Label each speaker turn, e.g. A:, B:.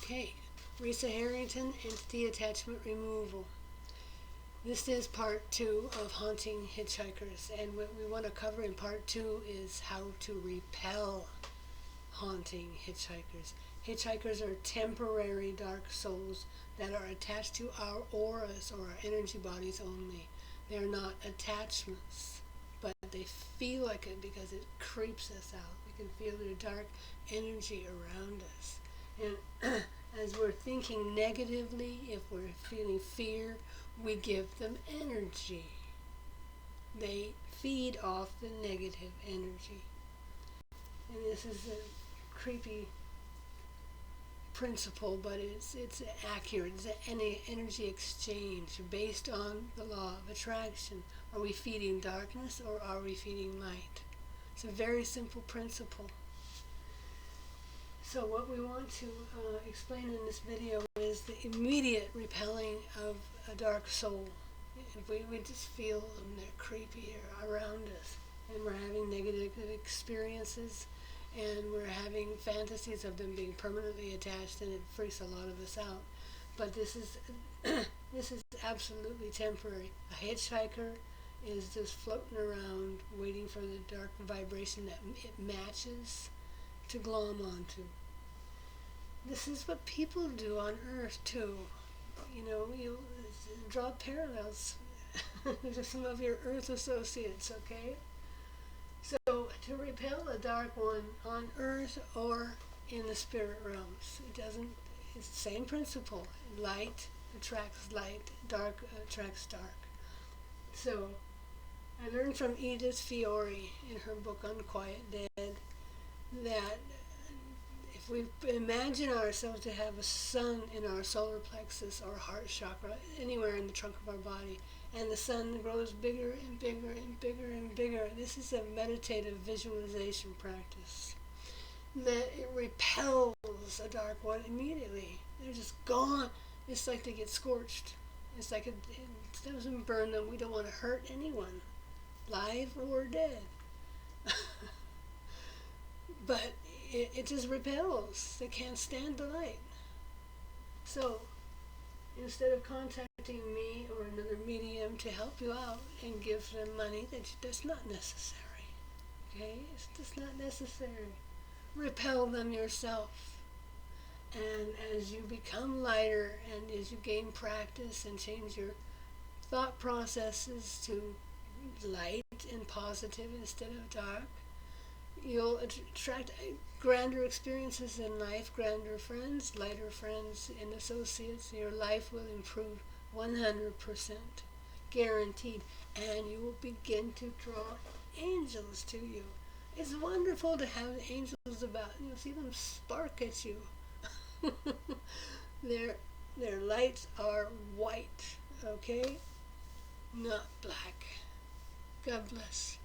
A: Okay, Risa Harrington, Entity Attachment Removal. This is part 2 of Haunting Hitchhikers, and what we want to cover in part 2 is how to repel haunting hitchhikers. Hitchhikers are temporary dark souls that are attached to our auras or our energy bodies only. They are not attachments, but they feel like it because it creeps us out. We can feel their dark energy around us. And as we're thinking negatively, if we're feeling fear, we give them energy. They feed off the negative energy. And this is a creepy principle, but it's accurate. It's an energy exchange based on the law of attraction. Are we feeding darkness or are we feeding light? It's a very simple principle. So what we want to explain in this video is the immediate repelling of a dark soul. If we just feel them, they're creepy around us, and we're having negative experiences, and we're having fantasies of them being permanently attached, and it freaks a lot of us out. But this is this is absolutely temporary. A hitchhiker is just floating around, waiting for the dark vibration that it matches to glom onto. This is what people do on Earth too. You draw parallels to some of your Earth associates, okay? So to repel a dark one on Earth or in the spirit realms, it's the same principle. Light attracts light, dark attracts dark. So I learned from Edith Fiore in her book Unquiet Dead that if we imagine ourselves to have a sun in our solar plexus or heart chakra, anywhere in the trunk of our body, and the sun grows bigger and bigger and bigger and bigger, this is a meditative visualization practice, that it repels a dark one immediately. They're just gone. It's like they get scorched. It's like it doesn't burn them. We don't want to hurt anyone, live or dead. But it just repels. They can't stand the light. So instead of contacting me or another medium to help you out and give them money, that's not necessary. Okay? It's just not necessary. Repel them yourself. And as you become lighter and as you gain practice and change your thought processes to light and positive instead of dark, you'll attract grander experiences in life, grander friends, lighter friends and associates. Your life will improve 100%, guaranteed, and you will begin to draw angels to you. It's wonderful to have angels about. You'll see them spark at you. Their lights are white, okay? Not black. God bless.